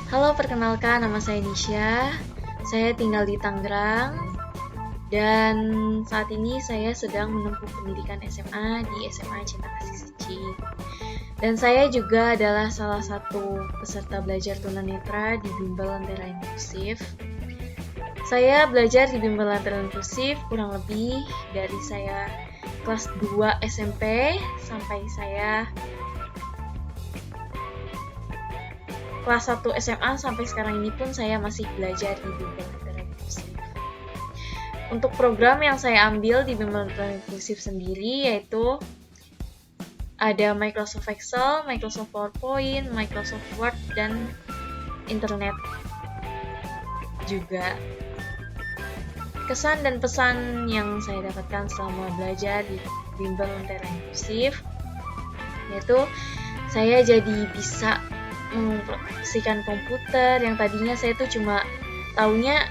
Halo, perkenalkan nama saya Nisha. Saya tinggal di Tangerang dan saat ini saya sedang menempuh pendidikan SMA di SMA Cinta Kasih Suci. Dan saya juga adalah salah satu peserta belajar tunanetra di Bimbel Lentera Inklusif. Saya belajar di Bimbel Lentera Inklusif kurang lebih dari saya kelas 2 SMP sampai saya kelas 1 SMA sampai sekarang ini pun saya masih belajar di Bimbel Lentera Inklusif. Untuk program yang saya ambil di Bimbel Lentera Inklusif sendiri yaitu ada Microsoft Excel, Microsoft PowerPoint, Microsoft Word, dan Internet juga. Kesan dan pesan yang saya dapatkan selama belajar di Bimbel Lentera Inklusif yaitu saya jadi bisa mengoperasikan komputer yang tadinya saya tuh taunya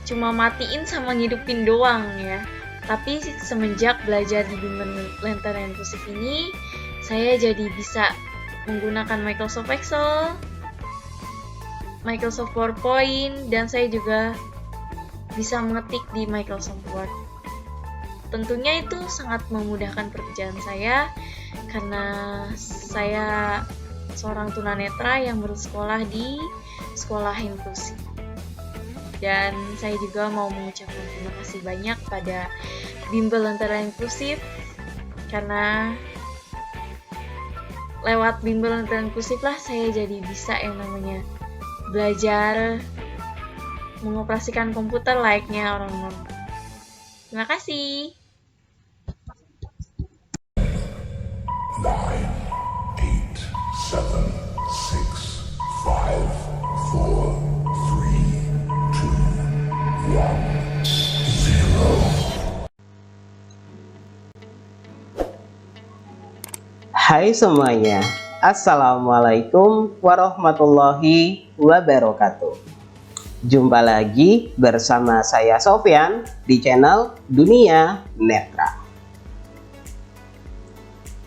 cuma matiin sama ngidupin doang ya. Tapi semenjak belajar di Bimbel Lentera Inklusif ini, saya jadi bisa menggunakan Microsoft Excel, Microsoft PowerPoint, dan saya juga bisa mengetik di Microsoft Word. Tentunya itu sangat memudahkan pekerjaan saya karena saya seorang tunanetra yang bersekolah di sekolah inklusi. Dan saya juga mau mengucapkan terima kasih banyak pada Bimbel Lentera Inklusif karena lewat Bimbel Lentera Inklusif lah saya jadi bisa yang namanya belajar mengoperasikan komputer layaknya orang normal. Terima kasih. 9, 8, 7, 6, 5, 4, 3, 2, 1, 0. Hai semuanya, Assalamualaikum warahmatullahi wabarakatuh. Jumpa lagi bersama saya Sofyan di channel Dunia Netra.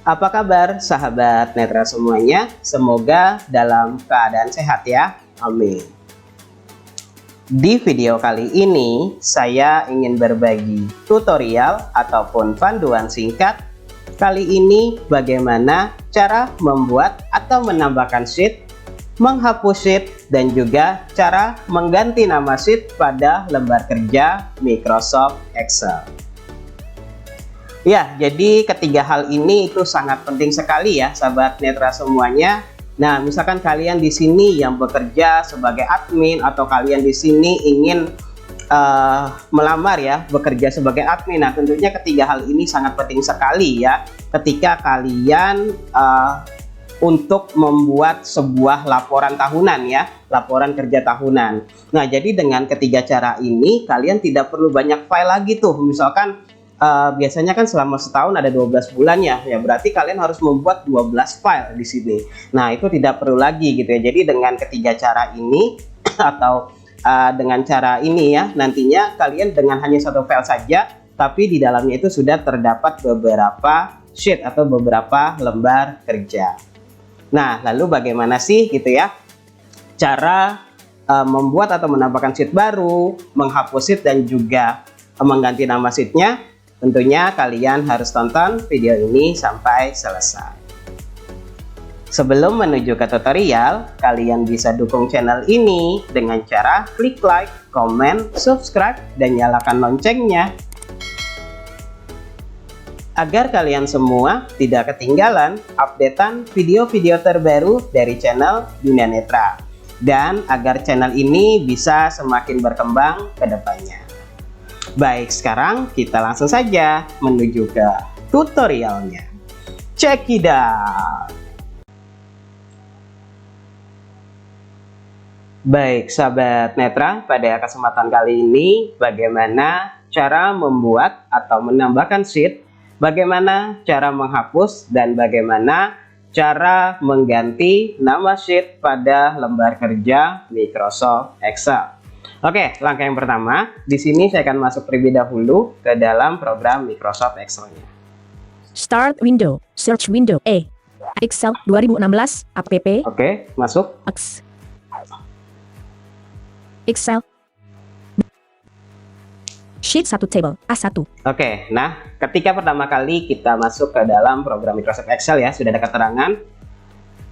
Apa kabar sahabat netra semuanya? Semoga dalam keadaan sehat ya. Amin. Di video kali ini saya ingin berbagi tutorial ataupun panduan singkat. Kali ini bagaimana cara membuat atau menambahkan sheet, menghapus sheet, dan juga cara mengganti nama sheet pada lembar kerja Microsoft Excel. Ya, jadi ketiga hal ini itu sangat penting sekali ya, sahabat netra semuanya. Nah, misalkan kalian di sini yang bekerja sebagai admin atau kalian di sini ingin melamar ya, bekerja sebagai admin. Nah, tentunya ketiga hal ini sangat penting sekali ya, ketika kalian untuk membuat sebuah laporan tahunan ya, laporan kerja tahunan. Nah, jadi dengan ketiga cara ini kalian tidak perlu banyak file lagi tuh. Misalkan biasanya kan selama setahun ada 12 bulan ya, berarti kalian harus membuat 12 file di sini. Nah, itu tidak perlu lagi gitu ya. Jadi dengan ketiga cara ini atau dengan cara ini ya, nantinya kalian dengan hanya satu file saja, tapi di dalamnya itu sudah terdapat beberapa sheet atau beberapa lembar kerja. Nah, lalu bagaimana sih gitu ya cara membuat atau menambahkan sheet baru, menghapus sheet, dan juga mengganti nama sheetnya? Tentunya kalian harus tonton video ini sampai selesai. Sebelum menuju ke tutorial, kalian bisa dukung channel ini dengan cara klik like, komen, subscribe, dan nyalakan loncengnya agar kalian semua tidak ketinggalan updatean video-video terbaru dari channel Dunia Netra, dan agar channel ini bisa semakin berkembang ke depannya. Baik, sekarang kita langsung saja menuju ke tutorialnya. Check it out. Baik, sahabat netra, pada kesempatan kali ini bagaimana cara membuat atau menambahkan sheet, bagaimana cara menghapus, dan bagaimana cara mengganti nama sheet pada lembar kerja Microsoft Excel. Oke, langkah yang pertama, di sini saya akan masuk terlebih dahulu ke dalam program Microsoft Excel-nya. Start window, search window, Excel 2016, app. Oke, masuk. Excel. Sheet 1 table A1. Oke, nah ketika pertama kali kita masuk ke dalam program Microsoft Excel ya, sudah ada keterangan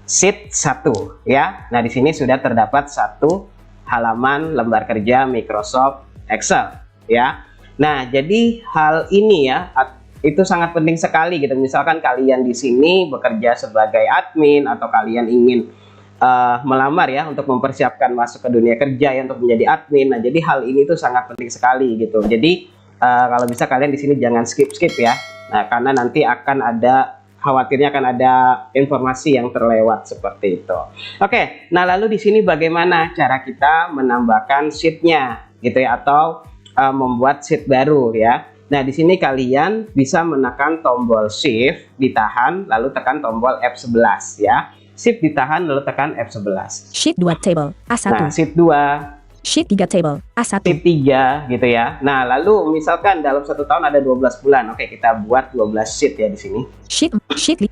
sheet 1 ya. Nah, di sini sudah terdapat satu halaman lembar kerja Microsoft Excel ya. Nah, jadi hal ini ya itu sangat penting sekali gitu. Misalkan kalian di sini bekerja sebagai admin atau kalian ingin melamar ya untuk mempersiapkan masuk ke dunia kerja ya untuk menjadi admin. Nah, jadi hal ini tuh sangat penting sekali gitu. Jadi kalau bisa kalian di sini jangan skip ya. Nah, karena nanti khawatirnya akan ada informasi yang terlewat seperti itu. Oke, nah lalu di sini bagaimana cara kita menambahkan sheet-nya gitu ya, atau membuat sheet baru ya. Nah, di sini kalian bisa menekan tombol Shift, ditahan, lalu tekan tombol F11 ya. Shift ditahan, lalu tekan F11. Sheet 2 table A1. Nah, Sheet 2. Sheet 3 table A1. Sheet 3 gitu ya. Nah, lalu misalkan dalam 1 tahun ada 12 bulan. Oke, kita buat 12 sheet ya di sini. Sheet 7,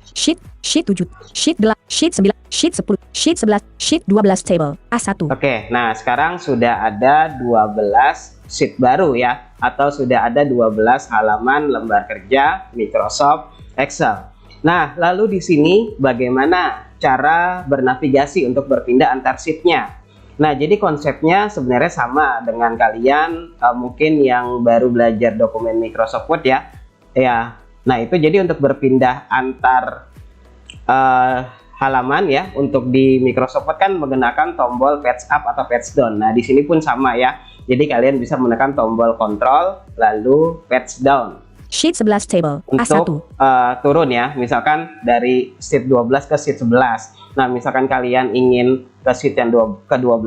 sheet 8, sheet 9, sheet 10, sheet 11, sheet 12 table A1. Oke, nah sekarang sudah ada 12 sheet baru ya, atau sudah ada 12 halaman lembar kerja Microsoft Excel. Nah, lalu di sini bagaimana cara bernavigasi untuk berpindah antar sheet-nya? Nah, jadi konsepnya sebenarnya sama dengan kalian mungkin yang baru belajar dokumen Microsoft Word ya. Ya, nah itu jadi untuk berpindah antar halaman ya, untuk di Microsoft Word kan menggunakan tombol page up atau page down. Nah, di sini pun sama ya. Jadi kalian bisa menekan tombol Control lalu page down. Sheet 11 table A1. Untuk turun ya, misalkan dari sheet 12 ke sheet 11. Nah, misalkan kalian ingin ke sheet yang ke-12,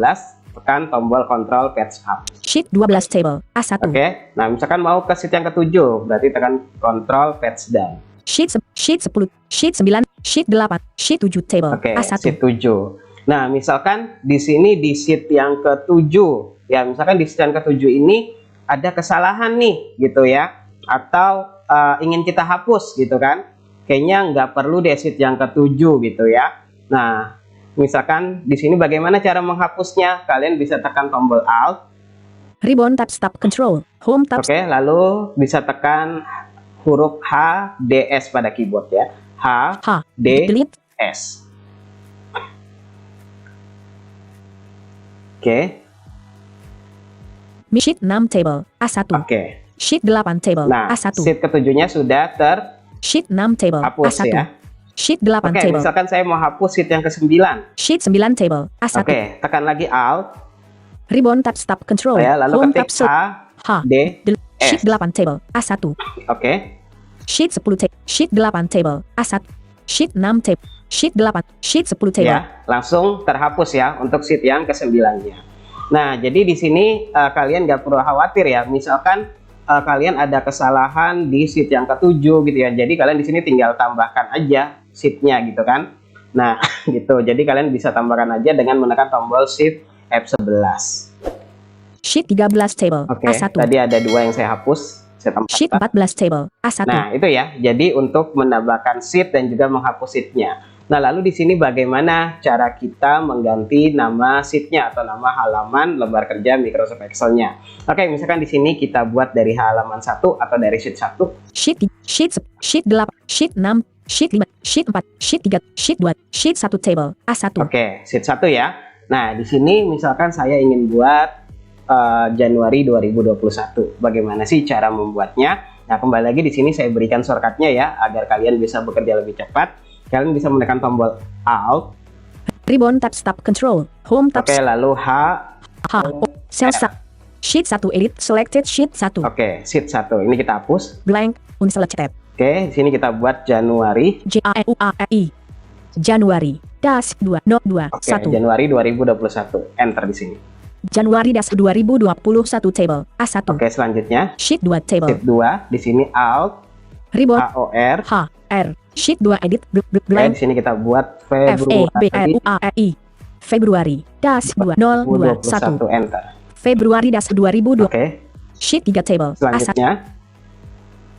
tekan tombol Control page up. Sheet 12 table A1. Oke, nah misalkan mau ke sheet yang ke-7, berarti tekan Control page down. Sheet 10, sheet 9, sheet 8, sheet 7 table Oke, A1. sheet 7. Nah, misalkan di sini di sheet yang ke-7, ya misalkan di sheet yang ke-7 ini ada kesalahan nih gitu ya, atau ingin kita hapus gitu kan, kayaknya nggak perlu deh sheet yang ke-7 gitu ya. Nah, misalkan di sini bagaimana cara menghapusnya? Kalian bisa tekan tombol Alt. Ribbon tab stop control, home tab. Oke, lalu bisa tekan huruf H, D, S pada keyboard ya. H, D, delete. S. Oke. Sheet 6 table A1. Oke. Sheet 8 table Nah, A1. sheet ke-7-nya sudah Sheet 6 table terhapus A1. ya. Sheet 8 Oke, table. misalkan saya mau hapus sheet yang ke-9. Sheet 9 table A1. Oke, tekan lagi Alt. Ribbon tab stop control, Ya, lalu home ketik tab H, D, S. Sheet 8 table A1. Oke. Sheet 10 table. Sheet 8 table A1. Sheet 6 table. Sheet 8. Sheet 10 table. Ya, langsung terhapus ya untuk sheet yang ke-9-nya. Nah, jadi di sini kalian nggak perlu khawatir ya. Misalkan kalian ada kesalahan di sheet yang ke-7 gitu ya. Jadi kalian di sini tinggal tambahkan aja sheet-nya gitu kan. Nah, gitu. Jadi kalian bisa tambahkan aja dengan menekan tombol Shift F11. Sheet 13 table Oke, A1. tadi ada 2 yang saya hapus. Saya tambahkan. Sheet 14 table A1. Nah, itu ya. Jadi untuk menambahkan sheet dan juga menghapus sheet-nya. Nah, lalu di sini bagaimana cara kita mengganti nama sheet-nya atau nama halaman lembar kerja Microsoft Excel-nya. Oke, misalkan di sini kita buat dari halaman 1 atau dari sheet 1. Sheet 8, sheet 6, sheet 5, sheet 4, sheet 3, sheet 2, sheet 1 table A1. Oke, sheet 1 ya. Nah, di sini misalkan saya ingin buat Januari 2021. Bagaimana sih cara membuatnya? Nah, kembali lagi di sini saya berikan shortcut-nya ya agar kalian bisa bekerja lebih cepat. Kalian bisa menekan tombol Alt. Ribbon tab stop control, home tab. Oke, lalu Cell sheet 1 edit selected sheet 1. Oke, sheet 1. Ini kita hapus. Blank unselected. Oke, di sini kita buat Januari. Januari Januari das 2 no 2 Oke, 1. Januari 2021. Enter di sini. Januari das 2021 table A1. Oke, selanjutnya Sheet 2 table. sheet 2. Di sini Alt Ribbon AOR. R sheet 2 edit Oke, blank di sini kita buat Februari Februari das 2021 Enter. Februari das 2020. Oke, Sheet 3 table A1. selanjutnya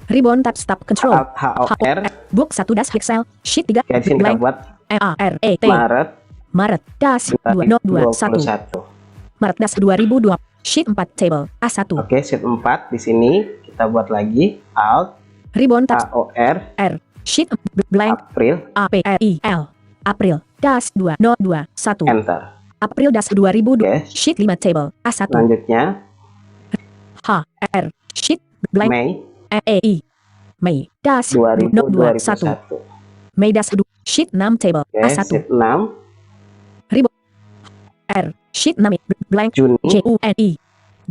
Ribbon tab stop control. Alt HOR. Book 1 das Excel sheet 3 Oke, di sini kita buat Maret Maret das 2021. Maret das 2020. Sheet 4 table A1. Oke, sheet 4 di sini kita buat lagi Alt Ribbon tab AOR R. Sheet blank April APRIL. April das 2021. Enter. April das 2020. Oke. Sheet 5 table A1. Selanjutnya H R. Sheet blank Mei MEI. Mei das 2021. 2021. Mei das sheet 6 table Oke, A1. sheet 6 R. Sheet 6 blank Juni JUNI.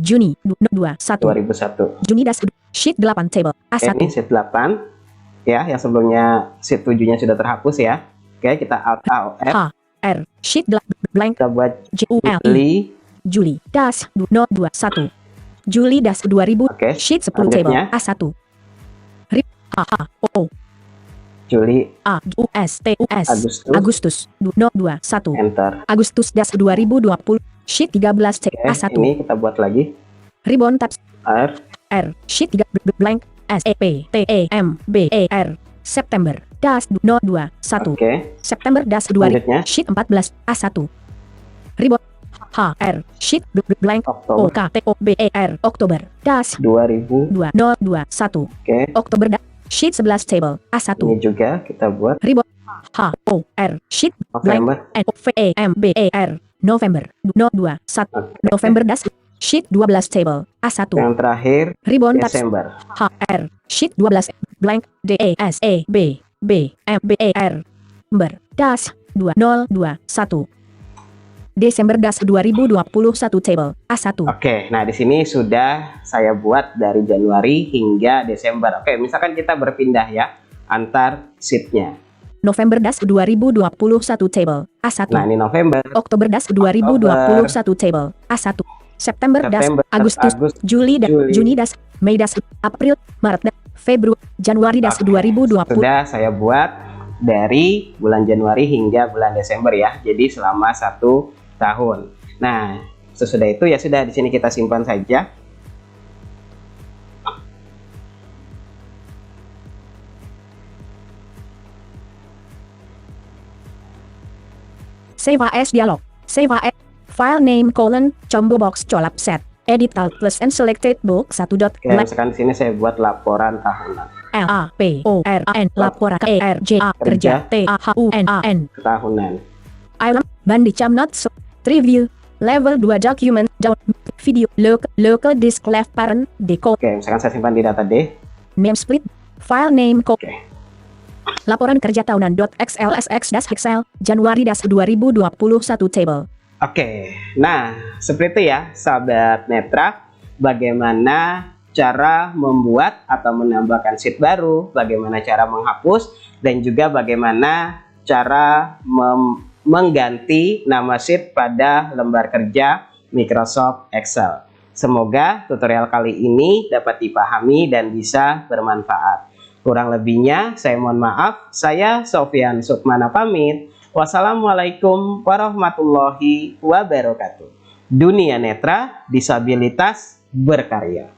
Juni 2021. 2001. Juni das sheet 8 table Oke, A1. ini sheet 8 ya, yang sebelumnya sheet 7-nya sudah terhapus ya. Oke, kita Alt AOR, H R. Sheet blank kita buat JULI. Juli das 2021. Juli das 2000. Oke, Sheet 10 table selanjutnya. A1. RIP O Juli A U S T U S Agustus. Agustus 2021. Enter. Agustus das 2020. Sheet 13 C Oke, A1. ini kita buat lagi Ribbon tabs R R. Sheet 3 blank SEP TEMBER. September das 2021. Oke, September das 2000. selanjutnya Sheet 14 A1. Ribbon HR. Sheet blank Oktober OKTOBER. Oktober das 2000. 2021. Oke, Oktober sheet 11 table A1. ini juga kita buat Ribbon H O R. Sheet blank November. NOVEMBER. November 2021. Oke. November das sheet 12 table A1. Yang terakhir Ribbon tabs Desember. HR. Sheet 12 blank DASEB BMBER. Ber das 2021. Desember das 2021 table A1. Oke, nah di sini sudah saya buat dari Januari hingga Desember. Oke, misalkan kita berpindah ya antar sheetnya. November das 2021 table A1. Nah ini November, Oktober das 2021 table A1. September das September, Agustus, Agustus, Juli das Juli. Juni das Mei das April, Maret das Februari, Januari das 2020. sudah saya buat dari bulan Januari hingga bulan Desember ya. Jadi selama 1 tahun. Nah, sesudah itu ya sudah di sini kita simpan saja. Save as dialog. Save as file name : combo box colap set. Edit alt plus and selected book 1. Oke, misalkan di sini saya buat laporan tahunan LAPORAN laporan KERJA kerja TAHUNAN tahunan. Item Bandi Cham not so review level 2 document down video local disk left parent decode Oke, misalkan saya simpan di data D. name split file name Oke. laporan kerja tahunan .xlsx Excel Januari 2021 table. Oke, nah seperti itu ya sahabat Netra, bagaimana cara membuat atau menambahkan sheet baru, bagaimana cara menghapus, dan juga bagaimana cara mengganti nama sheet pada lembar kerja Microsoft Excel. Semoga tutorial kali ini dapat dipahami dan bisa bermanfaat. Kurang lebihnya saya mohon maaf. Saya Sofyan Sukmana pamit. Wassalamualaikum warahmatullahi wabarakatuh. Dunia Netra, disabilitas berkarya.